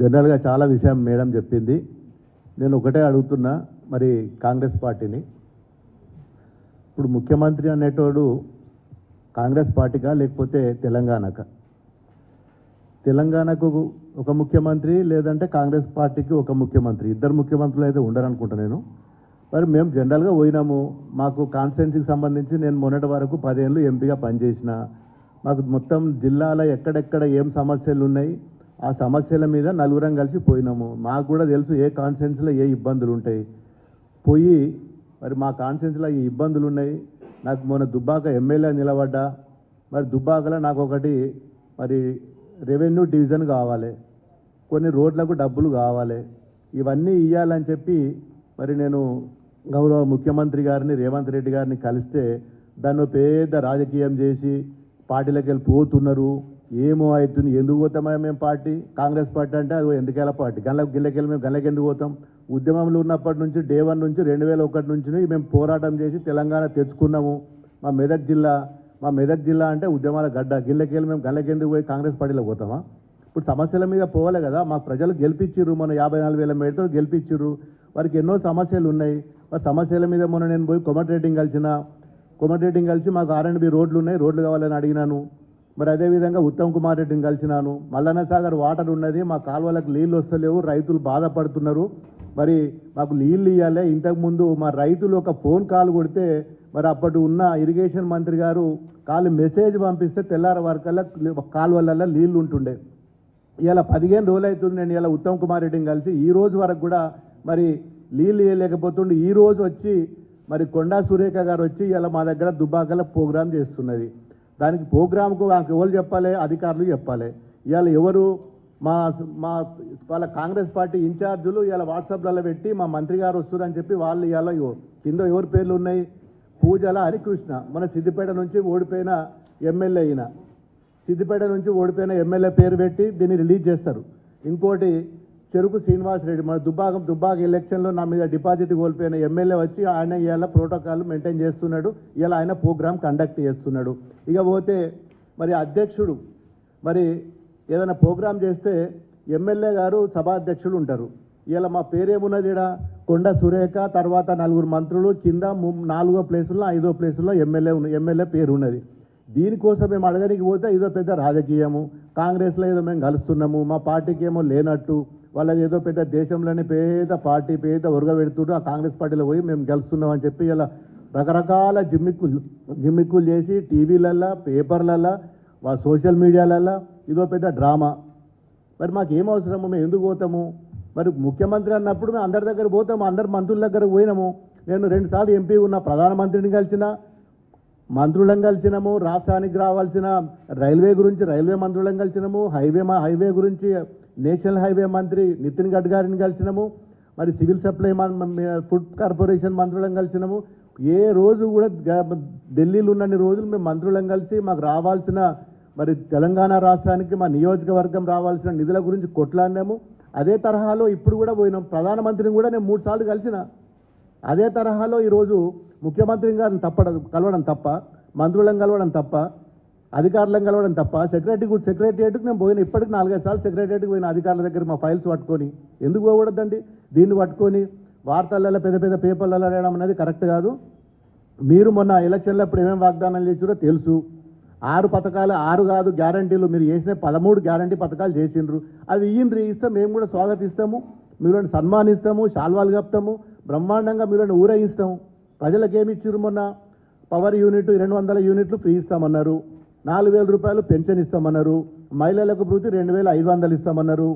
జనరల్గా చాలా విషయం మేడం చెప్పింది. నేను ఒకటే అడుగుతున్నా, మరి కాంగ్రెస్ పార్టీని, ఇప్పుడు ముఖ్యమంత్రి అనేటోడు కాంగ్రెస్ పార్టీకా లేకపోతే తెలంగాణకా? తెలంగాణకు ఒక ముఖ్యమంత్రి, లేదంటే కాంగ్రెస్ పార్టీకి ఒక ముఖ్యమంత్రి, ఇద్దరు ముఖ్యమంత్రులు అయితే ఉండరనుకుంటా నేను. మరి మేము జనరల్గా పోయినాము, మాకు కాన్స్టిట్యున్సీకి సంబంధించి నేను మొన్నటి వరకు 10 ఏళ్ళు ఎంపీగా పనిచేసిన, మాకు మొత్తం జిల్లాలో ఎక్కడెక్కడ ఏం సమస్యలు ఉన్నాయి ఆ సమస్యల మీద నలుగురం కలిసి పోయినాము. మాకు కూడా తెలుసు ఏ కాన్స్టిట్యున్సీలో ఏ ఇబ్బందులు ఉంటాయి. పోయి మరి మా కాన్స్టిట్యున్సీలో ఈ ఇబ్బందులు ఉన్నాయి. నాకు మొన్న దుబ్బాక ఎమ్మెల్యే నిలబడ్డా, మరి దుబ్బాకలో నాకు ఒకటి మరి రెవెన్యూ డివిజన్ కావాలి, కొన్ని రోడ్లకు డబ్బులు కావాలి, ఇవన్నీ ఇవ్వాలని చెప్పి మరి నేను గౌరవ ముఖ్యమంత్రి గారిని రేవంత్ రెడ్డి గారిని కలిస్తే దాన్ని పెద్ద రాజకీయం చేసి పార్టీలకు వెళ్ళి పోతున్నారు. ఏమో అవుతుంది, ఎందుకు పోతామా మేము పార్టీ? కాంగ్రెస్ పార్టీ అంటే అది ఎందుకెళ్ళ పార్టీ, గిల్లకెళ్ళి మేము గల్లకి ఎందుకు పోతాం? ఉద్యమంలో ఉన్నప్పటి నుంచి డే 1 నుంచి 2001 నుంచి మేము పోరాటం చేసి తెలంగాణ తెచ్చుకున్నాము. మా మెదక్ జిల్లా అంటే ఉద్యమాల గడ్డ. గిల్లకెళ్ళి మేము గల్లకెందుకు పోయి కాంగ్రెస్ పార్టీలో పోతామా? ఇప్పుడు సమస్యల మీద పోవాలి కదా. మాకు ప్రజలు గెలిపించిర్రు, మన 54,000 మేడతో గెలిపించిర్రు. వారికి ఎన్నో సమస్యలు ఉన్నాయి. మరి సమస్యల మీద మొన్న నేను పోయి కోమటిరెడ్డిని కలిసి మాకు R&B రోడ్లు ఉన్నాయి, రోడ్లు కావాలని అడిగినాను. మరి అదేవిధంగా ఉత్తమ్ కుమార్ రెడ్డిని కలిసినాను. మల్లన్న సాగర్ వాటర్ ఉన్నది, మా కాలువలకు నీళ్ళు వస్తలేవు, రైతులు బాధపడుతున్నారు, మరి మాకు నీళ్ళు ఇవ్వాలి. ఇంతకుముందు మా రైతులు ఒక ఫోన్ కాల్ కొడితే మరి అప్పటి ఉన్న ఇరిగేషన్ మంత్రి గారు మెసేజ్ పంపిస్తే తెల్లారి వరకల్లా కాలువలలో నీళ్ళు ఉంటుండే. ఇలా 15 రోజులు అవుతుంది నేను ఇలా ఉత్తమ్ కుమార్ రెడ్డిని కలిసి, ఈ రోజు వరకు కూడా మరి నీళ్ళు ఇవ్వలేకపోతుండే. ఈ రోజు వచ్చి మరి కొండా సురేఖ గారు వచ్చి ఇలా మా దగ్గర దుబ్బాకలో ప్రోగ్రాం చేస్తున్నది. దానికి ప్రోగ్రాంకు ఎవరు చెప్పాలి? అధికారులు చెప్పాలి. ఇవాళ ఎవరు మా మా వాళ్ళ కాంగ్రెస్ పార్టీ ఇన్ఛార్జులు ఇలా వాట్సాప్లలో పెట్టి మా మంత్రి గారు వస్తున్నారని చెప్పి వాళ్ళు ఇలా కింద ఎవరి పేర్లు ఉన్నాయి? పూజల హరికృష్ణ, మన సిద్దిపేట నుంచి ఓడిపోయిన ఎమ్మెల్యే అయిన, సిద్దిపేట నుంచి ఓడిపోయిన ఎమ్మెల్యే పేరు పెట్టి దీన్ని రిలీజ్ చేస్తారు. ఇంకోటి చెరుకు శ్రీనివాస్ రెడ్డి, మన దుబ్బాక ఎలక్షన్లో నా మీద డిపాజిట్ కోల్పోయిన ఎమ్మెల్యే వచ్చి ఆయన ఇవాళ ప్రోటోకాల్ మెయింటైన్ చేస్తున్నాడు, ఇలా ఆయన ప్రోగ్రామ్ కండక్ట్ చేస్తున్నాడు. ఇక పోతే మరి అధ్యక్షుడు మరి ఏదైనా ప్రోగ్రాం చేస్తే ఎమ్మెల్యే గారు సభాధ్యక్షులు ఉంటారు. ఇలా మా పేరేమున్నది, ఇక్కడ కొండ సురేఖ, తర్వాత 4 మంత్రులు, కింద 4వ ప్లేసుల్లో 5వ ప్లేసుల్లో ఎమ్మెల్యే పేరు ఉన్నది. దీనికోసం మేము అడగడానికి పోతే ఇదో పెద్ద రాజకీయము, కాంగ్రెస్లో ఏదో మేము కలుస్తున్నాము, మా పార్టీకి ఏమో లేనట్టు, వాళ్ళది ఏదో పెద్ద దేశంలోనే పేద పార్టీ పేద పెడుతుండ్రు, ఆ కాంగ్రెస్ పార్టీలో పోయి మేము గెలుస్తున్నాం అని చెప్పి ఇలా రకరకాల జిమ్మిక్కులు చేసి టీవీలల్లో, పేపర్లల్లో, సోషల్ మీడియాలల్లో ఇదో పెద్ద డ్రామా. మరి మాకు ఏం అవసరము? మేము ఎందుకు పోతాము? మరి ముఖ్యమంత్రి అన్నప్పుడు మేము అందరి దగ్గర పోతాము, అందరు మంత్రుల దగ్గరకు పోయినాము. నేను 2 సార్లు ఎంపీ ఉన్న ప్రధానమంత్రిని కలిసిన, మంత్రులను కలిసినాము, రాష్ట్రానికి రావాల్సిన రైల్వే గురించి రైల్వే మంత్రులను కలిసినాము, హైవే గురించి నేషనల్ హైవే మంత్రి నితిన్ గడ్కరీని కలిసినాము, మరి సివిల్ సప్లై ఫుడ్ కార్పొరేషన్ మంత్రులను కలిసినాము. ఏ రోజు కూడా ఢిల్లీలో ఉన్నన్ని రోజులు మేము మంత్రులను కలిసి మాకు రావాల్సిన మరి తెలంగాణ రాష్ట్రానికి మా నియోజకవర్గం రావాల్సిన నిధుల గురించి కొట్లాడినాము. అదే తరహాలో ఇప్పుడు కూడా పోయినాం. ప్రధానమంత్రిని కూడా నేను 3 సార్లు కలిసిన. అదే తరహాలో ఈరోజు ముఖ్యమంత్రి గారిని కలవడం తప్ప, మంత్రులను కలవడం తప్ప, అధికారులను కలవడం తప్ప, సెక్రటరియట్కి నేను పోయిన, ఇప్పటికి 4-5 సార్లు సెక్రటరియట్కి పోయిన అధికారుల దగ్గర మా ఫైల్స్ పట్టుకొని. ఎందుకు పోకూడదండి? దీన్ని పట్టుకొని వార్తలలో పెద్ద పేపర్లలో అడగడం అనేది కరెక్ట్ కాదు. మీరు మొన్న ఎలక్షన్లో ఇప్పుడు ఏమేమి వాగ్దానాలు చేసారో తెలుసు. 6 పథకాలు, 6 కాదు గ్యారంటీలు, మీరు చేసిన 13 గ్యారంటీ పథకాలు చేసిండ్రు. అవి ఇస్తే మేము కూడా స్వాగతిస్తాము, మీరు సన్మానిస్తాము, శాల్వాలు కప్తాము, బ్రహ్మాండంగా మీరు ఊరేగిస్తాము. ప్రజలకు ఏమి ఇచ్చారు? మొన్న పవర్ యూనిట్ 200 యూనిట్లు ఫ్రీ ఇస్తామన్నారు, 4,000 రూపాయలు పెన్షన్ ఇస్తామన్నారు, మహిళలకు ప్రతి 2,500 ఇస్తామన్నారు,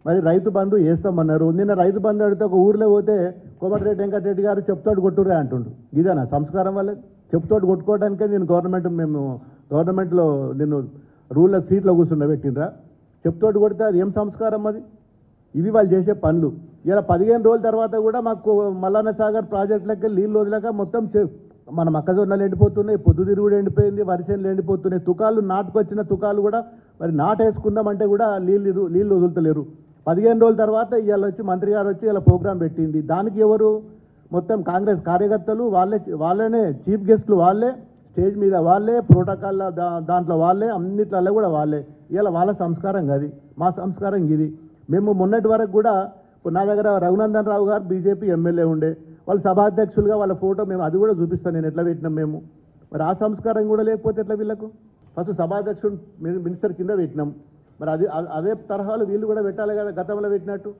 మరి రైతు బంధు వేస్తామన్నారు. నిన్న రైతు బంధు అడిగితే ఒక ఊర్లో పోతే కోమటిరెడ్డి వెంకటరెడ్డి గారు చెప్తోటి కొట్టురే అంటుండ్రు. ఇదేనా సంస్కారం? వల్ల చెప్తోటి కొట్టుకోవడానికే నేను గవర్నమెంట్లో నిన్ను రూల్లో సీట్లో కూర్చుండబెట్టినరా? చెప్తోటి కొడితే అది ఏం సంస్కారం? అది ఇవి వాళ్ళు చేసే పనులు. ఇలా 15 రోజుల తర్వాత కూడా మాకు మల్లన్న సాగర్ ప్రాజెక్టులకి నీళ్ళు వదిలేక మొత్తం మన మొక్కజొన్నలు ఎండిపోతున్నాయి, పొద్దుతిరుగుడు ఎండిపోయింది, వరిసేనులు ఎండిపోతున్నాయి, తుకాలు నాటుకొచ్చిన తుకాలు కూడా మరి నాటేసుకుందామంటే కూడా నీళ్ళు వదులుతలేరు. 15 రోజుల తర్వాత ఇవాళ వచ్చి మంత్రి గారు వచ్చి ఇలా ప్రోగ్రాం పెట్టింది. దానికి ఎవరు? మొత్తం కాంగ్రెస్ కార్యకర్తలు వాళ్ళనే చీఫ్ గెస్టులు, వాళ్ళే స్టేజ్ మీద వాళ్ళే, ప్రోటోకాల్ దాంట్లో వాళ్ళే, అన్నిట్లలో కూడా వాళ్ళే. ఇలా వాళ్ళ సంస్కారం అది, మా సంస్కారం ఇది. మేము మొన్నటి వరకు కూడా నా దగ్గర రఘునందన్ రావు గారు బీజేపీ ఎమ్మెల్యే ఉండే, వాళ్ళు సభాధ్యక్షులుగా వాళ్ళ ఫోటో మేము అది కూడా చూపిస్తాను నేను ఎట్లా పెట్టినాం మేము. మరి ఆ సంస్కారం కూడా లేకపోతే ఎట్లా వీళ్ళకు? ఫస్ట్ సభాధ్యక్షుడు మినిస్టర్ కింద పెట్టినాం, మరి అదే తరహాలు వీళ్ళు కూడా పెట్టాలి కదా గతంలో పెట్టినట్టు.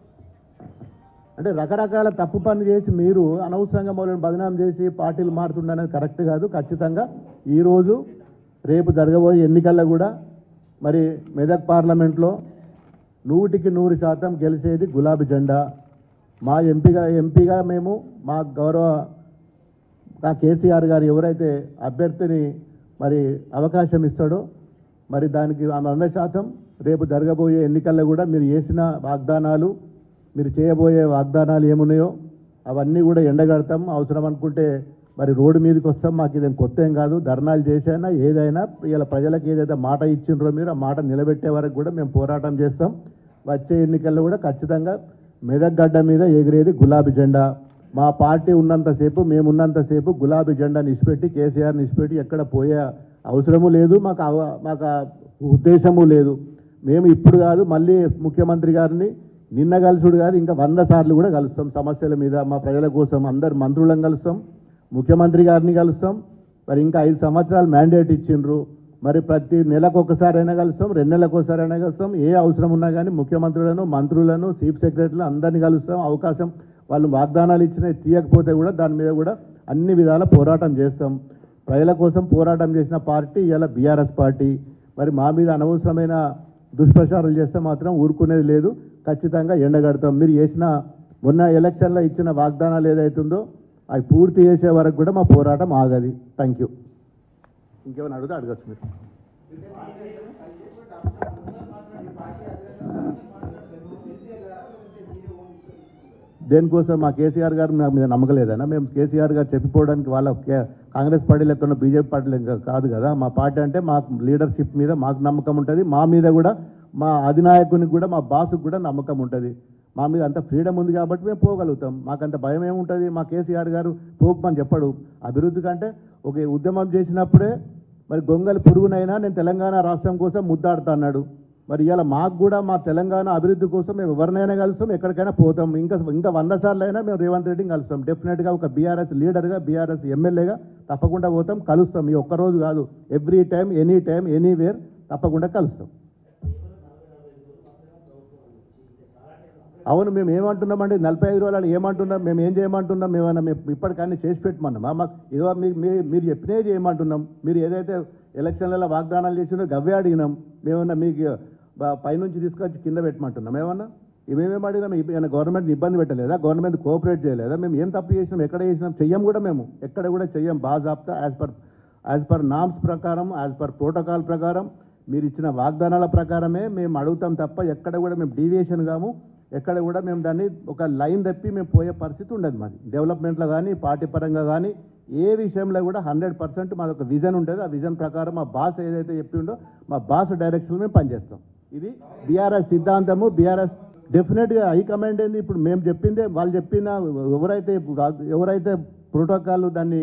అంటే రకరకాల తప్పు పని చేసి మీరు అనవసరంగా మమ్మల్ని బదనాం చేసి పార్టీలు మారుతుండనేది కరెక్ట్ కాదు. ఖచ్చితంగా ఈరోజు రేపు జరగబోయే ఎన్నికల్లో కూడా మరి మెదక్ పార్లమెంట్లో 100% గెలిచేది గులాబీ జెండా. మా ఎంపీగా మేము మా గౌరవ కేసీఆర్ గారు ఎవరైతే అభ్యర్థిని మరి అవకాశం ఇస్తాడో మరి దానికి 100% రేపు జరగబోయే ఎన్నికల్లో కూడా మీరు చేసిన వాగ్దానాలు, మీరు చేయబోయే వాగ్దానాలు ఏమున్నాయో అవన్నీ కూడా ఎండగడతాం. అవసరం అనుకుంటే మరి రోడ్డు మీదకి వస్తాం. మాకు ఇదేం కొత్త ఏం కాదు. ధర్నాలు చేసైనా ఏదైనా ఇలా ప్రజలకు ఏదైతే మాట ఇచ్చిండ్రో మీరు ఆ మాట నిలబెట్టే వరకు కూడా మేము పోరాటం చేస్తాం. వచ్చే ఎన్నికల్లో కూడా ఖచ్చితంగా మెదక్ గడ్డ మీద ఎగిరేది గులాబీ జెండా. మా పార్టీ ఉన్నంతసేపు, మేము ఉన్నంతసేపు గులాబీ జెండాని ఇచ్చిపెట్టి కేసీఆర్ని ఇచ్చిపెట్టి ఎక్కడ పోయే అవసరము లేదు, మాకు ఉద్దేశము లేదు. మేము ఇప్పుడు కాదు, మళ్ళీ ముఖ్యమంత్రి గారిని నిన్న కలుసుడు కాదు, ఇంకా 100 సార్లు కూడా కలుస్తాం. సమస్యల మీద మా ప్రజల కోసం అందరు మంత్రులను కలుస్తాం, ముఖ్యమంత్రి గారిని కలుస్తాం. మరి ఇంకా 5 సంవత్సరాలు మ్యాండేట్ ఇచ్చిండ్రు. మరి ప్రతి నెలకు ఒకసారైనా కలుస్తాం, 2 నెలలకు ఒకసారైనా కలుస్తాం. ఏ అవసరం ఉన్నా కానీ ముఖ్యమంత్రులను, మంత్రులను, చీఫ్ సెక్రటరీలను అందరినీ కలుస్తాం. అవకాశం వాళ్ళు వాగ్దానాలు ఇచ్చినా తీయకపోతే కూడా దాని మీద కూడా అన్ని విధాల పోరాటం చేస్తాం. ప్రజల కోసం పోరాటం చేసిన పార్టీ ఇలా బీఆర్ఎస్ పార్టీ. మరి మా మీద అనవసరమైన దుష్ప్రచారాలు చేస్తే మాత్రం ఊరుకునేది లేదు. ఖచ్చితంగా ఎండగడతాం. మీరు చేసిన మొన్న ఎలక్షన్లో ఇచ్చిన వాగ్దానాలు ఏదైతుందో అవి పూర్తి చేసే వరకు కూడా మా పోరాటం ఆగది. Thank you. ఇంకేమైనా అడిగితే అడగచ్చు మీరు. దేనికోసం మా కేసీఆర్ గారు మా మీద నమ్మకలేదన్నా? మేము కేసీఆర్ గారు చెప్పిపోవడానికి వాళ్ళ కాంగ్రెస్ పార్టీలు ఎక్కడ బీజేపీ పార్టీలు కాదు కదా. మా పార్టీ అంటే మాకు లీడర్షిప్ మీద మాకు నమ్మకం ఉంటుంది. మా మీద కూడా మా అధినాయకునికి కూడా మా బాసుకు కూడా నమ్మకం ఉంటుంది. మా మీద అంత ఫ్రీడమ్ ఉంది కాబట్టి మేము పోగలుగుతాం. మాకంత భయం ఏముంటుంది? మా కేసీఆర్ గారు పోకమని చెప్పడు. అభివృద్ధి కంటే ఒక ఉద్యమం చేసినప్పుడే మరి గొంగలి పురుగునైనా నేను తెలంగాణ రాష్ట్రం కోసం ముద్దాడుతా అన్నాడు. మరి ఇవాళ మాకు కూడా మా తెలంగాణ అభివృద్ధి కోసం మేము ఎవరినైనా కలుస్తాం, ఎక్కడికైనా పోతాం. ఇంకా 100 సార్లు అయినా మేము రేవంత్ రెడ్డిని కలుస్తాం. డెఫినెట్గా ఒక బీఆర్ఎస్ లీడర్గా, బీఆర్ఎస్ ఎమ్మెల్యేగా తప్పకుండా పోతాం, కలుస్తాం. ఈ ఒక్కరోజు కాదు, ఎవ్రీ టైం, ఎనీవేర్ తప్పకుండా కలుస్తాం. అవును, మేము ఏమంటున్నామండి 45 రోజులు ఏమంటున్నాం? మేము ఏం చేయమంటున్నాం? మేము ఇప్పటికన్నీ చేసి పెట్టమన్నామా? మాకు ఏదో మీరు చెప్పినే చేయమంటున్నాం. మీరు ఏదైతే ఎలక్షన్లలో వాగ్దానాలు చేసినో గవ్వే అడిగినాం. మేమన్నా మీకు పైనుంచి తీసుకొచ్చి కింద పెట్టమంటున్నాం ఏమన్నా? మేమేం అడిగినాం? ఏమైనా గవర్నమెంట్ని ఇబ్బంది పెట్టలేదా? గవర్నమెంట్ కోఆపరేట్ చేయలేదా? మేము ఏం తప్పు చేసినాం? ఎక్కడ చేసినాం? చెయ్యం కూడా, మేము ఎక్కడ కూడా చెయ్యం. బాజాబ్తా యాజ్ పర్ నామ్స్ ప్రకారం, యాజ్ పర్ ప్రోటోకాల్ ప్రకారం మీరు ఇచ్చిన వాగ్దానాల ప్రకారమే మేము అడుగుతాం తప్ప ఎక్కడ కూడా మేము డీవియేషన్ కాము. ఎక్కడ కూడా మేము దాన్ని ఒక లైన్ తప్పి మేము పోయే పరిస్థితి ఉండదు. మాది డెవలప్మెంట్లో కానీ, పార్టీ పరంగా కానీ ఏ విషయంలో కూడా 100% మాది ఒక విజన్ ఉంటుంది. ఆ విజన్ ప్రకారం మా బాస్ ఏదైతే చెప్పిండో మా బాస్ డైరెక్షన్లో మేము పనిచేస్తాం. ఇది బీఆర్ఎస్ సిద్ధాంతము. బీఆర్ఎస్ డెఫినెట్గా హైకమాండ్ ఏంది ఇప్పుడు మేము చెప్పిందే వాళ్ళు చెప్పిన ఎవరైతే ప్రోటోకాల్ దాన్ని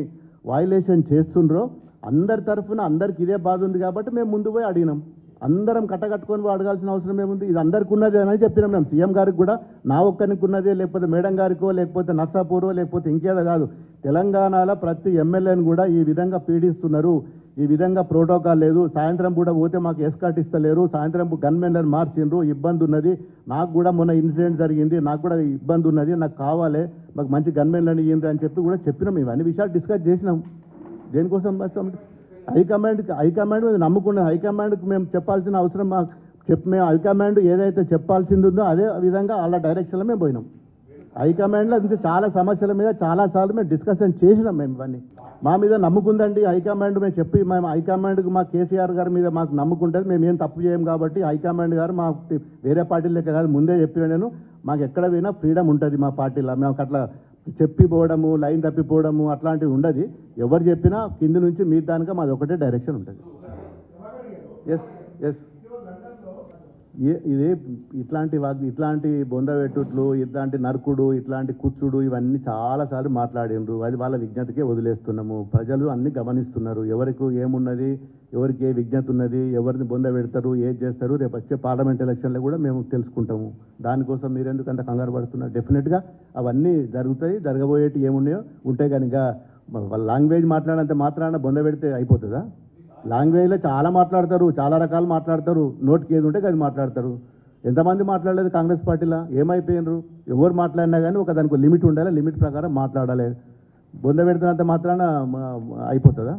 వయలేషన్ చేస్తుండ్రో అందరి తరఫున అందరికి ఇదే బాధ ఉంది కాబట్టి మేము ముందు పోయి అడిగినాం. అందరం కట్టకట్టుకొని అడగాల్సిన అవసరం ఏముంది? ఇది అందరికి ఉన్నది అని చెప్పినాం. మేము సీఎం గారికి కూడా నా ఒక్కరికి ఉన్నదే, లేకపోతే మేడం గారికో, లేకపోతే నర్సాపూరో, లేకపోతే ఇంకేదో కాదు. తెలంగాణలో ప్రతి ఎమ్మెల్యేని కూడా ఈ విధంగా పీడిస్తున్నారు. ఈ విధంగా ప్రోటోకాల్ లేదు. సాయంత్రం కూడా పోతే మాకు ఎస్కాట్ ఇస్తలేరు. సాయంత్రం గన్మెన్లను మార్చిండ్రు. ఇబ్బంది ఉన్నది. నాకు కూడా మొన్న ఇన్సిడెంట్ జరిగింది, నాకు కూడా ఇబ్బంది ఉన్నది, నాకు కావాలి, మాకు మంచి గన్మెన్లను ఇయ్యండి అని చెప్పి కూడా చెప్పినాం. ఇవన్నీ విషయాలు డిస్కస్ చేసినాం. దేనికోసం హైకమాండ్ మీద నమ్ముకున్న హైకమాండ్కి మేము చెప్పాల్సిన అవసరం మేము హైకమాండ్ ఏదైతే చెప్పాల్సింది ఉందో అదే విధంగా వాళ్ళ డైరెక్షన్లో మేము పోయినాం. హైకమాండ్లో నుంచి చాలా సమస్యల మీద చాలాసార్లు మేము డిస్కషన్ చేసినాం. మేము ఇవన్నీ మా మీద నమ్ముకుందండి హైకమాండ్. మేము హైకమాండ్కి మా కేసీఆర్ గారి మీద మాకు నమ్ముకుంటుంది. మేము ఏం తప్పు చేయం కాబట్టి హైకమాండ్ గారు మాకు వేరే పార్టీలు లెక్క కాదు, ముందే చెప్పిన నేను, మాకు ఎక్కడ పోయినా ఫ్రీడమ్ ఉంటుంది మా పార్టీలో. మేము అట్లా చెప్పిపోవడము, లైన్ తప్పిపోవడము అట్లాంటివి ఉండదు. ఎవరు చెప్పినా కింది నుంచి మీ దానిగా మాది ఒకటే డైరెక్షన్ ఉంటుంది. ఎస్ ఇదే ఇట్లాంటి బొందవెట్టుట్లు, ఇట్లాంటి నరుకుడు, ఇట్లాంటి కూర్చుడు ఇవన్నీ చాలాసార్లు మాట్లాడిండ్రు. అది వాళ్ళ విజ్ఞతకే వదిలేస్తున్నాము. ప్రజలు అన్నీ గమనిస్తున్నారు. ఎవరికి ఏమున్నది, ఎవరికి ఏ విజ్ఞత ఉన్నది, ఎవరిని బొంద పెడతారు, ఏది చేస్తారు, రేపు వచ్చే పార్లమెంట్ ఎలక్షన్లో కూడా మేము తెలుసుకుంటాము. దానికోసం మీరెందుకు అంత కంగారు పడుతున్నారు? డెఫినెట్గా అవన్నీ జరుగుతాయి. జరగబోయేటి ఏమున్నాయో ఉంటాయి. కానీ వాళ్ళ లాంగ్వేజ్ మాట్లాడినంత మాత్రాన బొంద పెడితే అయిపోతుందా? లాంగ్వేజ్లో చాలా మాట్లాడతారు, చాలా రకాలు మాట్లాడతారు. నోటికి ఏది ఉంటే అది మాట్లాడతారు. ఎంతమంది మాట్లాడలేదు కాంగ్రెస్ పార్టీలో? ఏమైపోయినరు? ఎవరు మాట్లాడినా కానీ ఒక దానికి లిమిట్ ఉండాలి. లిమిట్ ప్రకారం మాట్లాడాలి. బొంద పెడుతున్నంత మాత్రాన అయిపోతుందా?